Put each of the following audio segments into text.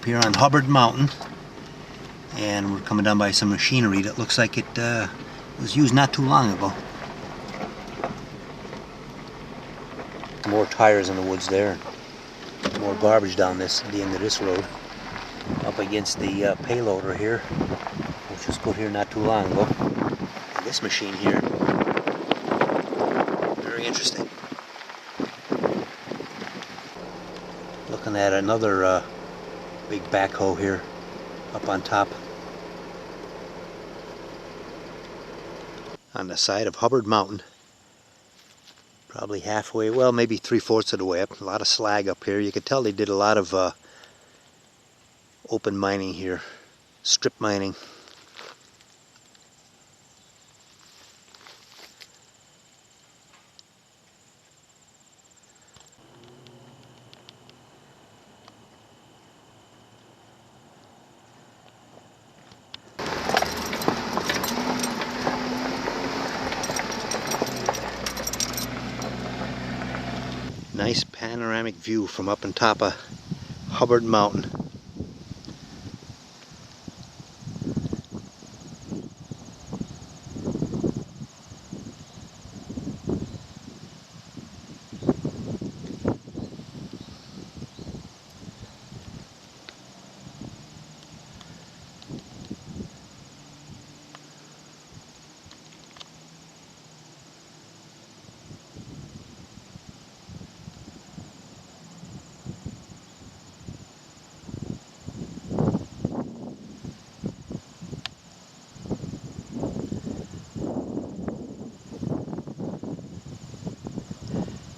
up here on Hubbard Mountain, and we're coming down by some machinery that looks like it was used not too long ago. More tires in the woods there. More garbage down the end of this road. Up against the payloader here, which was put here not too long ago. And this machine here, very interesting. Looking at another big backhoe here up on top. On the side of Hubbard Mountain. Probably halfway, well, maybe 3/4 of the way up. A lot of slag up here. You could tell they did a lot of open mining here, strip mining. Nice panoramic view from up on top of Hubbard Mountain.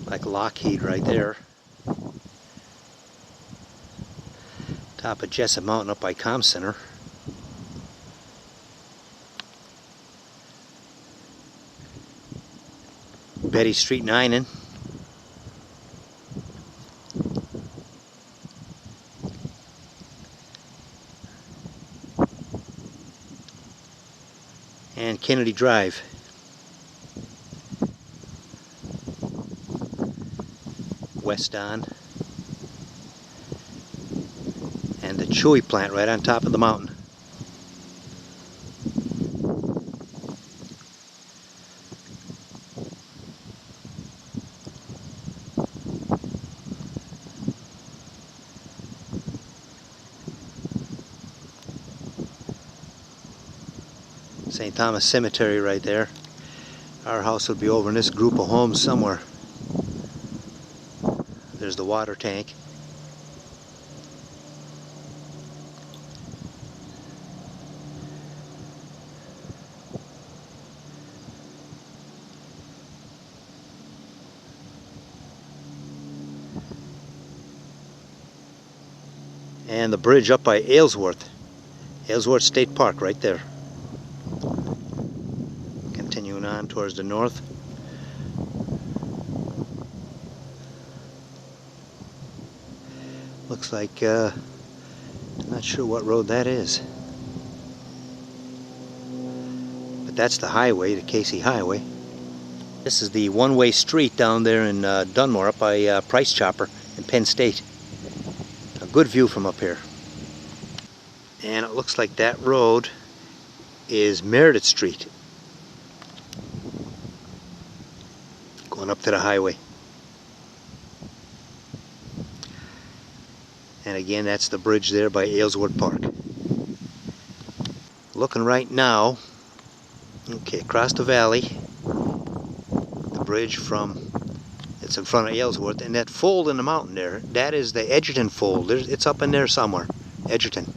Like Lockheed right there. Top of Jessup Mountain up by Com Center. Betty Street 9 in. And Kennedy Drive. West on. And the Chewy plant right on top of the mountain. St. Thomas Cemetery right there. Our house would be over in this group of homes somewhere. There's the water tank. And the bridge up by Aylesworth. Aylesworth State Park right there. Continuing on towards the north. Looks like, I'm not sure what road that is. But that's the highway, the Casey Highway. This is the one-way street down there in Dunmore, up by Price Chopper in Penn State. A good view from up here. And it looks like that road is Meredith Street. Going up to the highway. And again, that's the bridge there by Aylesworth Park. Looking right now, okay, across the valley, the bridge it's in front of Aylesworth, and that fold in the mountain there, that is the Edgerton fold. It's up in there somewhere, Edgerton.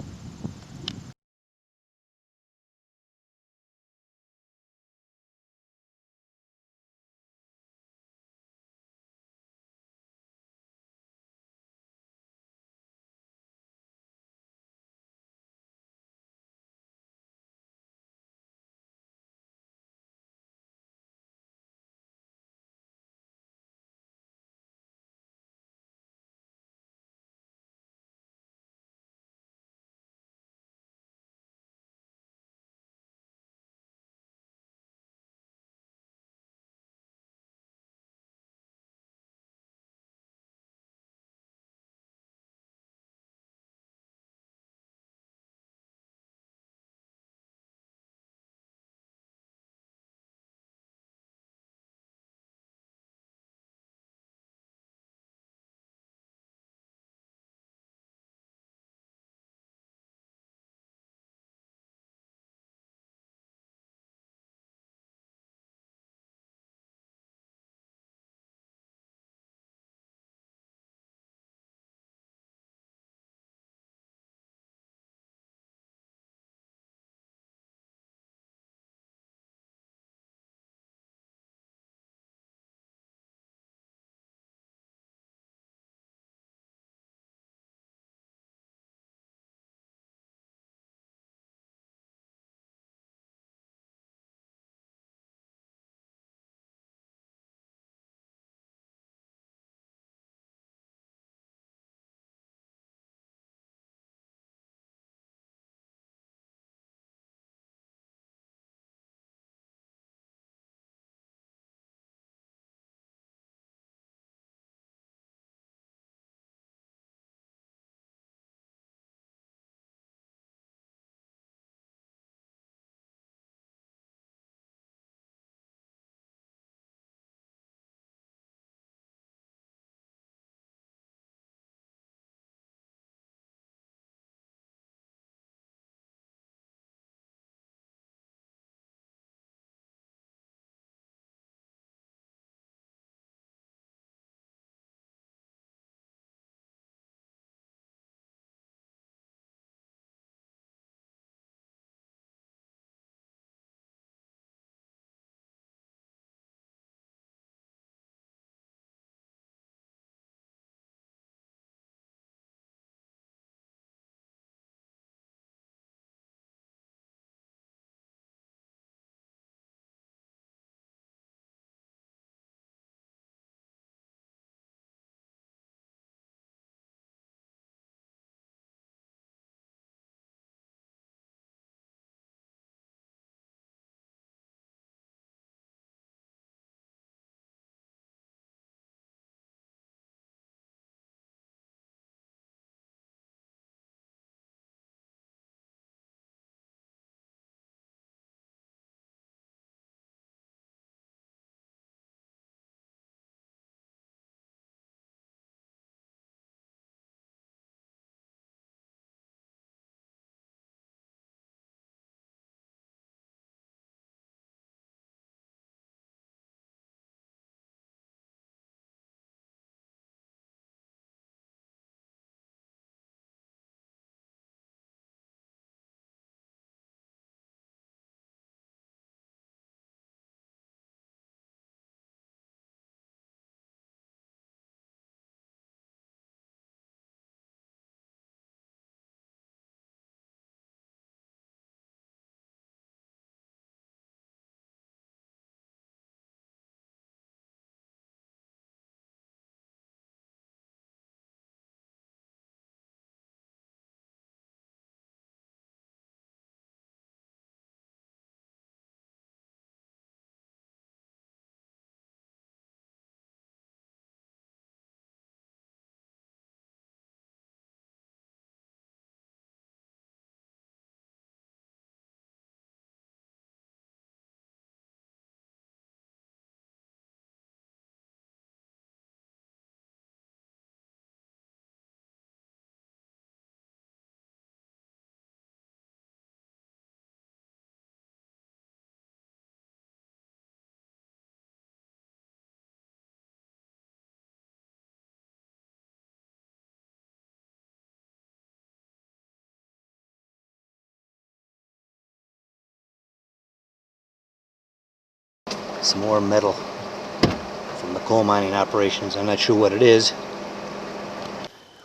Some more metal from the coal mining operations. I'm not sure what it is.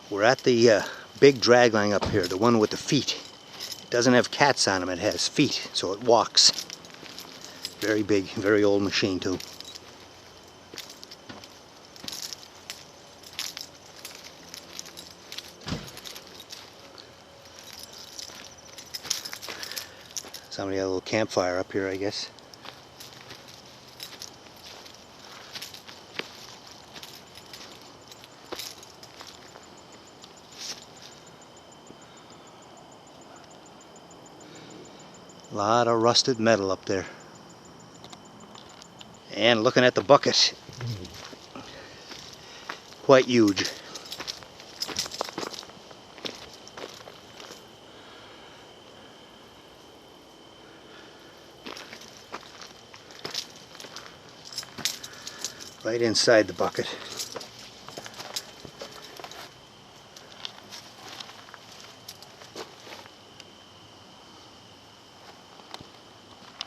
We're at the big dragline up here, the one with the feet. It doesn't have cats on them, it has feet, so it walks. Very big, very old machine too. Somebody had a little campfire up here, I guess. A lot of rusted metal up there. And looking at the bucket, quite huge. Right inside the bucket.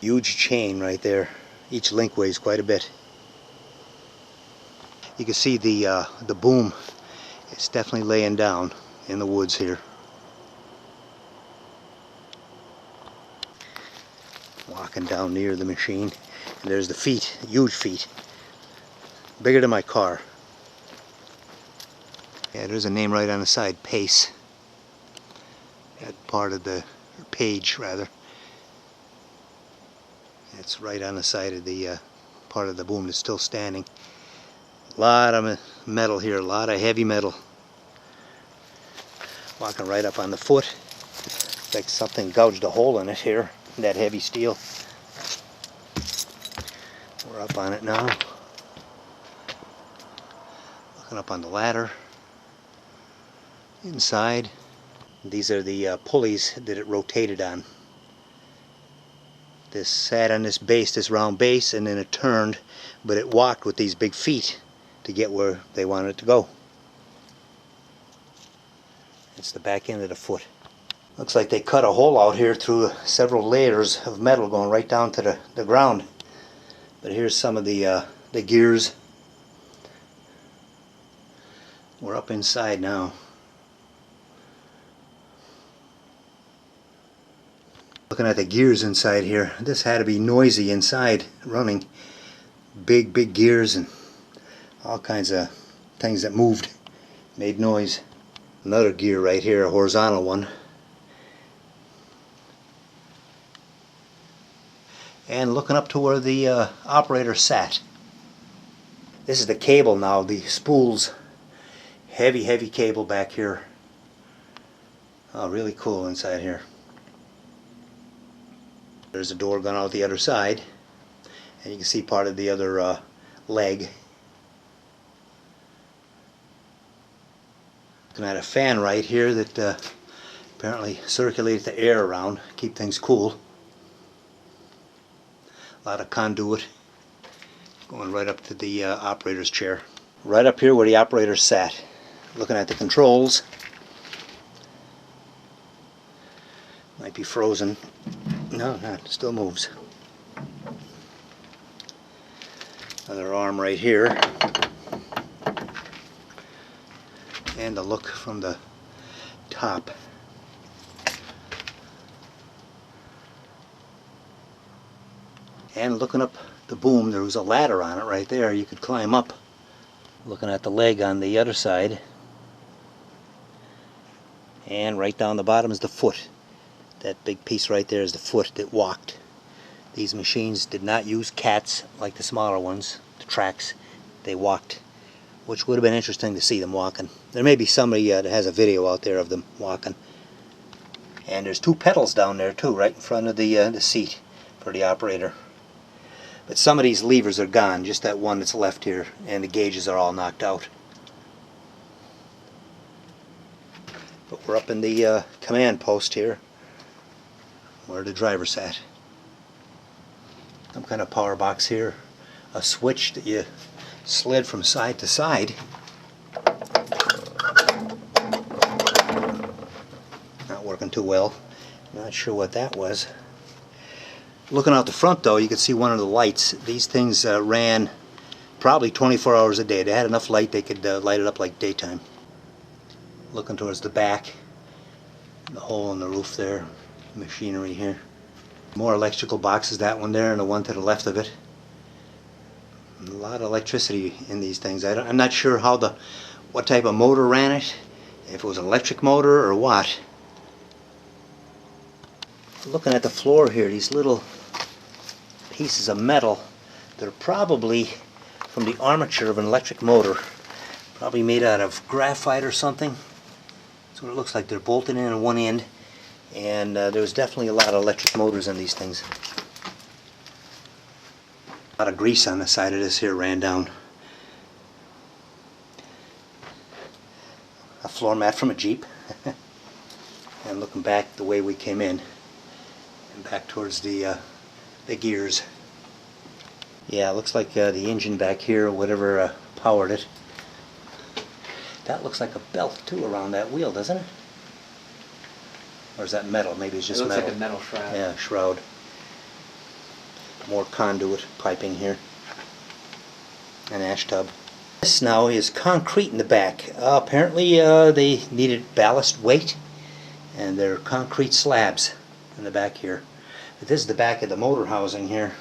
Huge chain right there. Each link weighs quite a bit. You can see the boom. It's definitely laying down in the woods here. Walking down near the machine, and there's the feet, huge feet, bigger than my car. Yeah, there's a name right on the side, Pace. That part of the page, rather. It's right on the side of the part of the boom that's still standing. A lot of metal here, a lot of heavy metal. Walking right up on the foot. It's like something gouged a hole in it here, that heavy steel. We're up on it now. Looking up on the ladder. Inside. These are the pulleys that it rotated on. This sat on this base, this round base, and then it turned, but it walked with these big feet to get where they wanted it to go. It's the back end of the foot. Looks like they cut a hole out here through several layers of metal going right down to the ground. But here's some of the gears. We're up inside now. Looking at the gears inside here, this had to be noisy inside running. Big gears and all kinds of things that moved, made noise. Another gear right here, a horizontal one. And looking up to where the operator sat. This is the cable now, the spools. Heavy cable back here. Oh, really cool inside here. There's a door going out the other side, and you can see part of the other leg. Looking at a fan right here that apparently circulates the air around, keep things cool. A lot of conduit going right up to the operator's chair. Right up here where the operator sat, looking at the controls. Might be frozen. No, it still moves. Another arm right here. And a look from the top. And looking up the boom, there was a ladder on it right there. You could climb up. Looking at the leg on the other side. And right down the bottom is the foot. That big piece right there is the foot that walked. These machines did not use cats like the smaller ones, the tracks. They walked, which would have been interesting to see them walking. There may be somebody that has a video out there of them walking. And there's two pedals down there too, right in front of the seat for the operator. But some of these levers are gone, just that one that's left here, and the gauges are all knocked out. But we're up in the command post here, where the driver sat. Some kind of power box here. A switch that you slid from side to side. Not working too well. Not sure what that was. Looking out the front though, you can see one of the lights. These things ran probably 24 hours a day. They had enough light they could light it up like daytime. Looking towards the back, the hole in the roof there, machinery here. More electrical boxes, that one there and the one to the left of it. A lot of electricity in these things. I'm not sure what type of motor ran it, if it was an electric motor or what. Looking at the floor here, these little pieces of metal, they're probably from the armature of an electric motor. Probably made out of graphite or something. That's what it looks like. They're bolted in on one end, and there's definitely a lot of electric motors in these things. A lot of grease on the side of this here ran down. A floor mat from a Jeep. And looking back the way we came in, and back towards the gears. Yeah, it looks like the engine back here, whatever powered it. That looks like a belt too around that wheel, doesn't it? Or is that metal? Maybe it's just metal. It looks like a metal shroud. Yeah, shroud. More conduit piping here. An ash tub. This now is concrete in the back. Apparently they needed ballast weight, and they're concrete slabs in the back here. But this is the back of the motor housing here.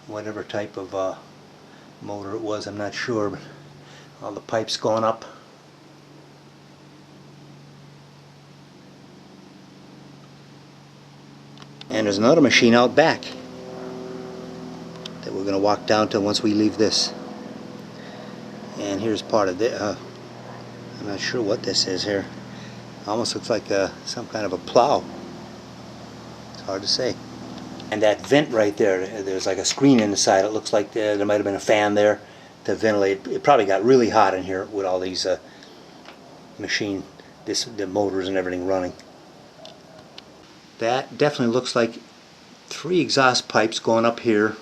Whatever type of motor it was, I'm not sure, but all the pipes going up. And there's another machine out back that we're going to walk down to once we leave this. And here's part of it. I'm not sure what this is here. Almost looks like some kind of a plow. It's hard to say. And that vent right there, there's like a screen in the side. It looks like there might have been a fan there to ventilate. It probably got really hot in here with all these the motors and everything running. That definitely looks like 3 exhaust pipes going up here,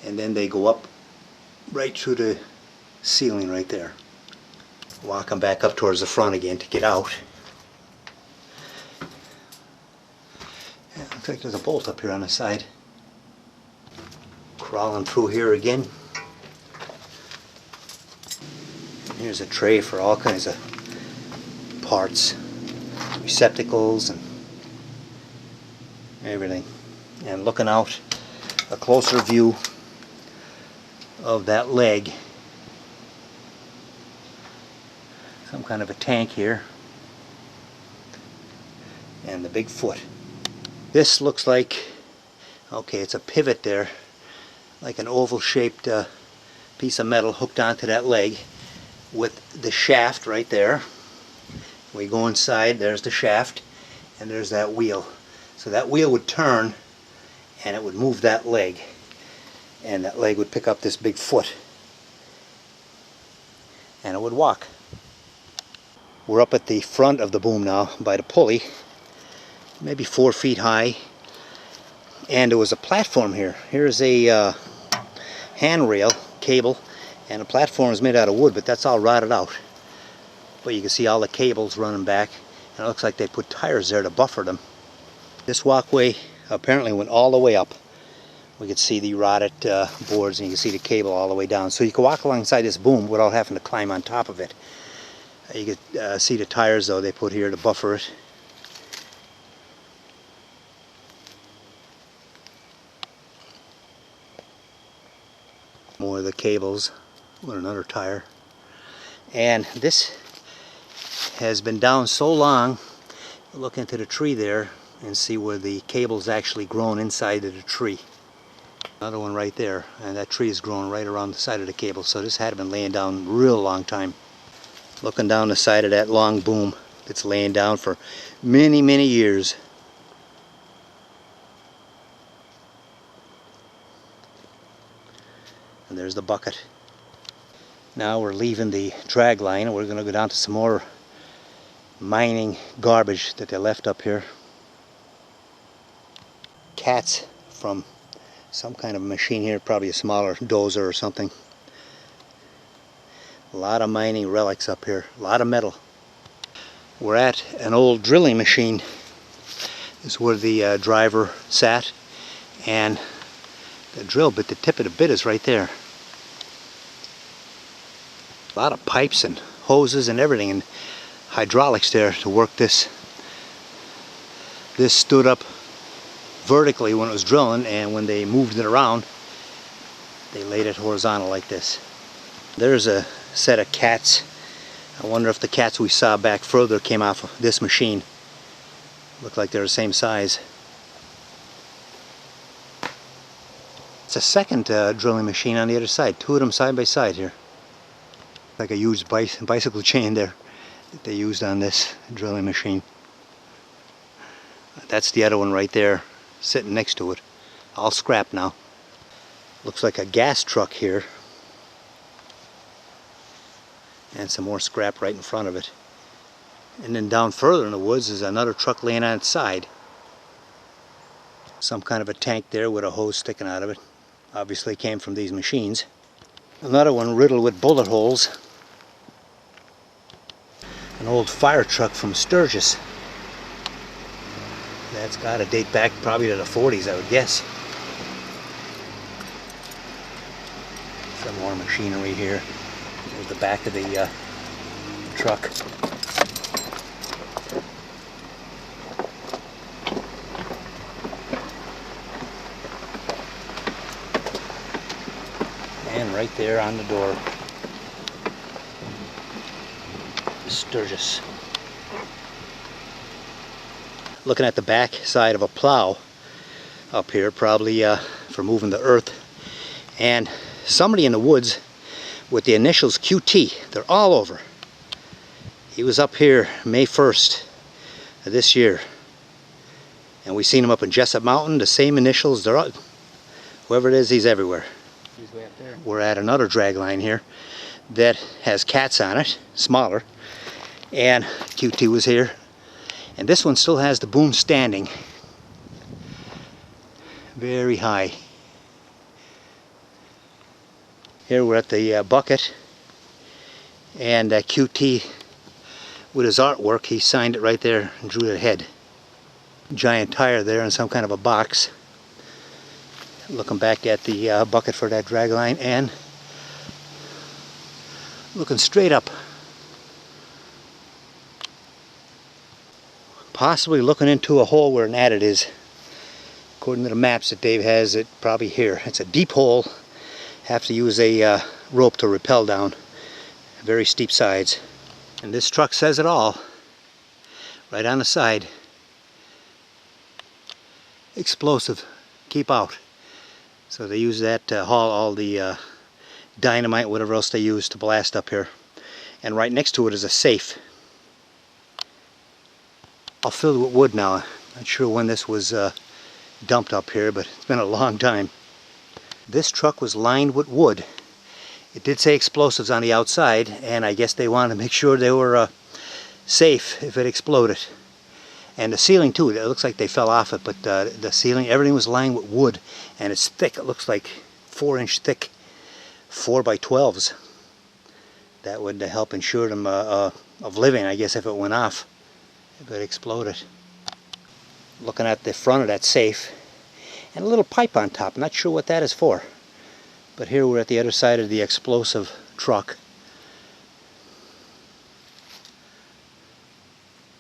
and then they go up right through the ceiling right there. Walking back up towards the front again to get out. Yeah, looks like there's a bolt up here on the side. Crawling through here again. And here's a tray for all kinds of parts, receptacles and everything. And looking out, a closer view of that leg. Some kind of a tank here. And the big foot. This looks like, okay, it's a pivot there, like an oval shaped piece of metal hooked onto that leg with the shaft right there. We go inside, there's the shaft, and there's that wheel. So that wheel would turn and it would move that leg, and that leg would pick up this big foot and it would walk. We're up at the front of the boom now by the pulley, maybe 4 feet high, and there was a platform here. Here's a handrail cable, and the platform is made out of wood, but that's all rotted out. But you can see all the cables running back, and it looks like they put tires there to buffer them. This walkway apparently went all the way up. We could see the rotted boards, and you can see the cable all the way down. So you can walk alongside this boom without having to climb on top of it. You can see the tires though they put here to buffer it. More of the cables with another tire. And this has been down so long. Look into the tree there and see where the cable's actually grown inside of the tree. Another one right there, and that tree is growing right around the side of the cable, so this had been laying down a real long time. Looking down the side of that long boom that's laying down for many, many years. And there's the bucket. Now we're leaving the drag line, and we're going to go down to some more mining garbage that they left up here. Cats from some kind of machine here, probably a smaller dozer or something. A lot of mining relics up here, a lot of metal. We're at an old drilling machine. is where the driver sat, and the drill bit, the tip of the bit is right there. A lot of pipes and hoses and everything and hydraulics there to work this. This stood up vertically when it was drilling, and when they moved it around, they laid it horizontal like this. There's a set of cats. I wonder if the cats we saw back further came off of this machine. Look like they're the same size. It's a second drilling machine on the other side. Two of them side by side here. Like a huge bicycle chain there that they used on this drilling machine. That's the other one right there, sitting next to it. All scrap now. Looks like a gas truck here. And some more scrap right in front of it. And then down further in the woods is another truck laying on its side. Some kind of a tank there with a hose sticking out of it. Obviously came from these machines. Another one riddled with bullet holes. An old fire truck from Sturgis. That's got to date back probably to the 40s, I would guess. Some more machinery here. There's the back of the truck. And right there on the door, Sturgis. Looking at the back side of a plow up here, probably for moving the earth. And somebody in the woods with the initials QT, they're all over. He was up here May 1st of this year. And we seen him up in Jessup Mountain, the same initials, they're all, whoever it is, he's everywhere. He's way up there. We're at another drag line here that has cats on it, smaller. And QT was here. And this one still has the boom standing. Very high. Here we're at the bucket. And QT, with his artwork, he signed it right there and drew the head. Giant tire there in some kind of a box. Looking back at the bucket for that drag line and looking straight up. Possibly looking into a hole where an adit is. According to the maps that Dave has, it probably here. It's a deep hole. Have to use a rope to rappel down. Very steep sides. And this truck says it all. Right on the side. Explosive. Keep out. So they use that to haul all the dynamite, whatever else they use to blast up here. And right next to it is a safe. All filled with wood now. Not sure when this was dumped up here, but it's been a long time. This truck was lined with wood. It did say explosives on the outside, and I guess they wanted to make sure they were safe if it exploded. And the ceiling too, it looks like they fell off it, but the ceiling, everything was lined with wood, and it's thick. It looks like 4-inch thick 4x12s. That would help ensure them of living, I guess, if it went off, if it exploded. Looking at the front of that safe, and a little pipe on top. Not sure what that is for. But here we're at the other side of the explosive truck.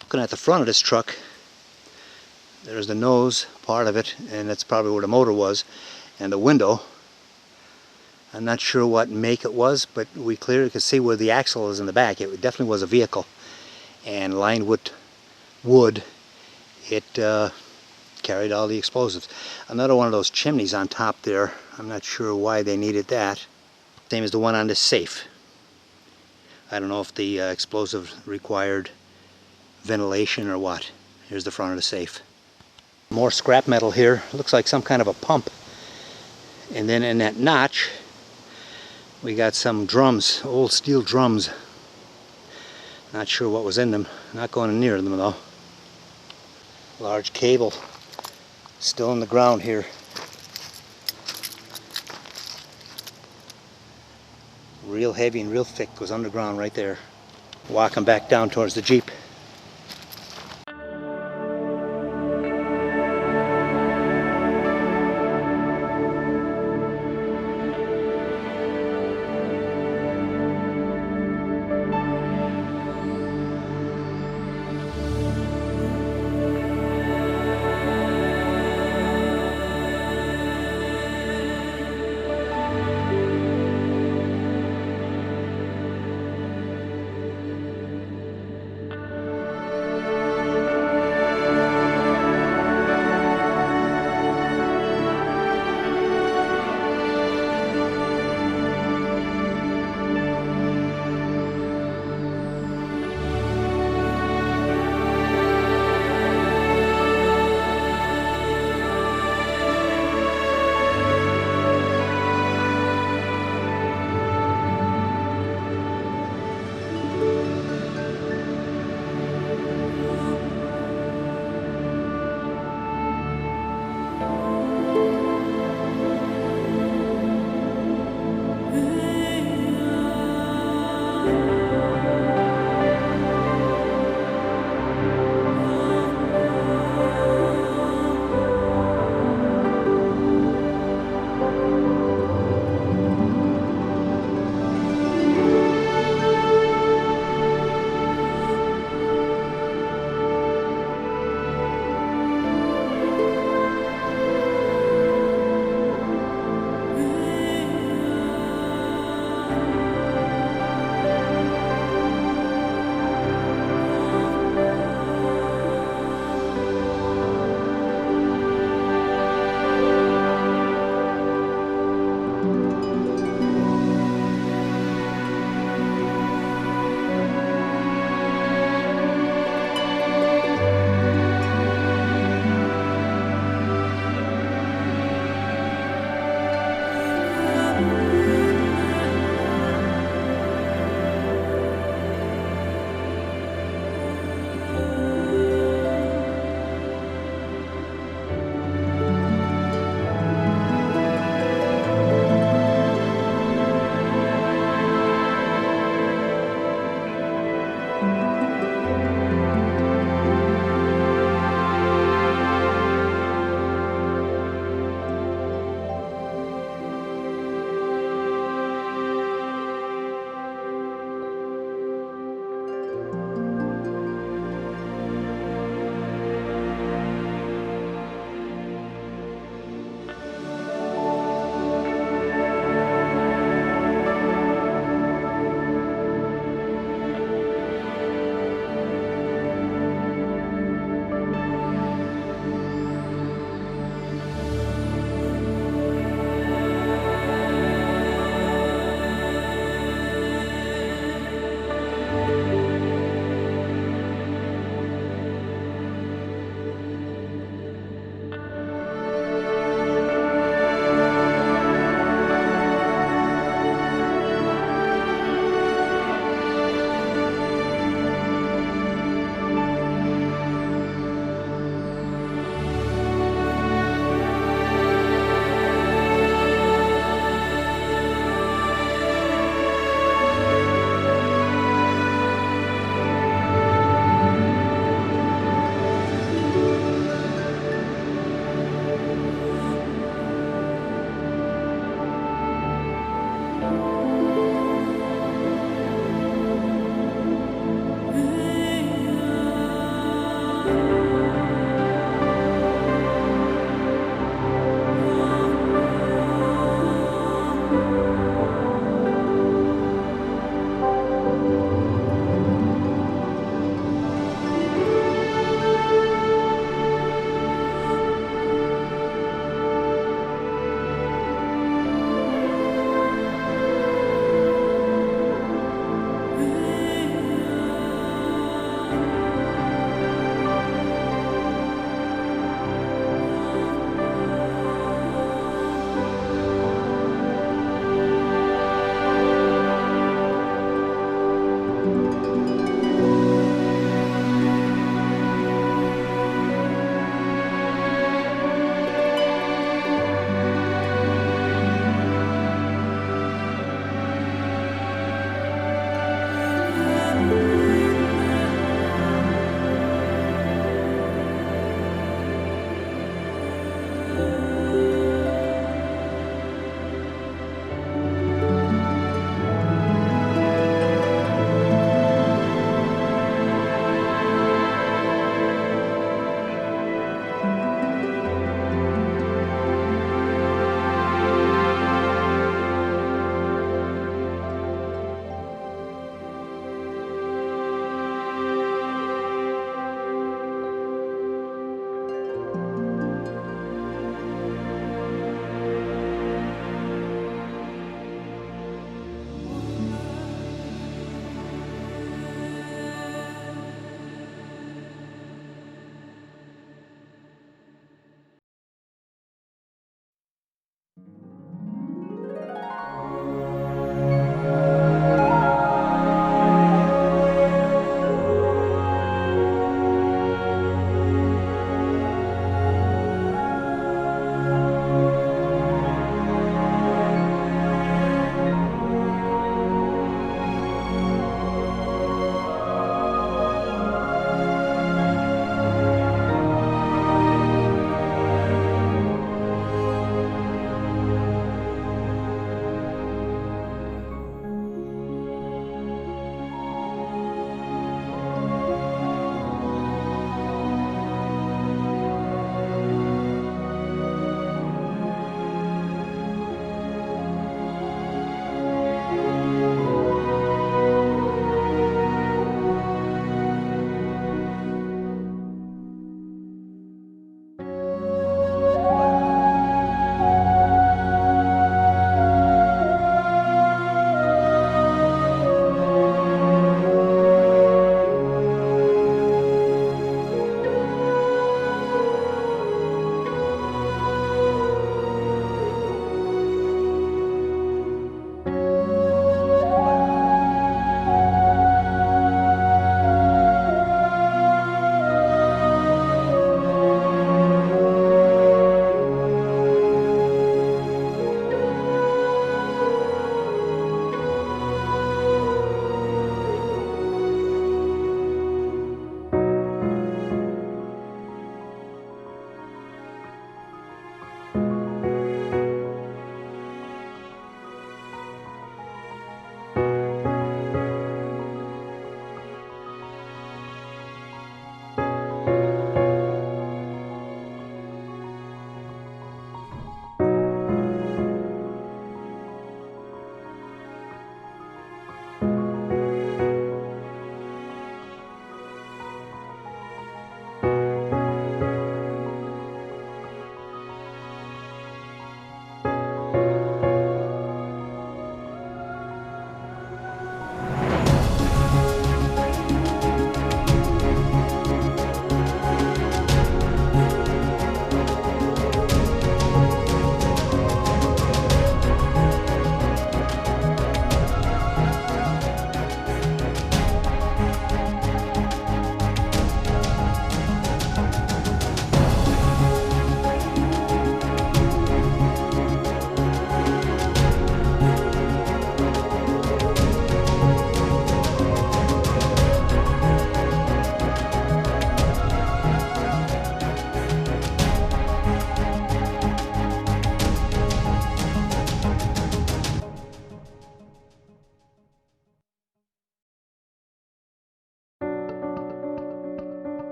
Looking at the front of this truck, there's the nose part of it, and that's probably where the motor was, and the window. I'm not sure what make it was, but we clearly could see where the axle is in the back. It definitely was a vehicle, and lined with wood. It carried all the explosives. Another one of those chimneys on top there. I'm not sure why they needed that. Same as the one on this safe. I don't know if the explosive required ventilation or what. Here's the front of the safe. More scrap metal here. Looks like some kind of a pump. And then in that notch, we got some drums, old steel drums. Not sure what was in them. Not going near them though. Large cable. Still in the ground here. Real heavy and real thick, goes underground right there. Walking back down towards the Jeep.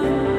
one.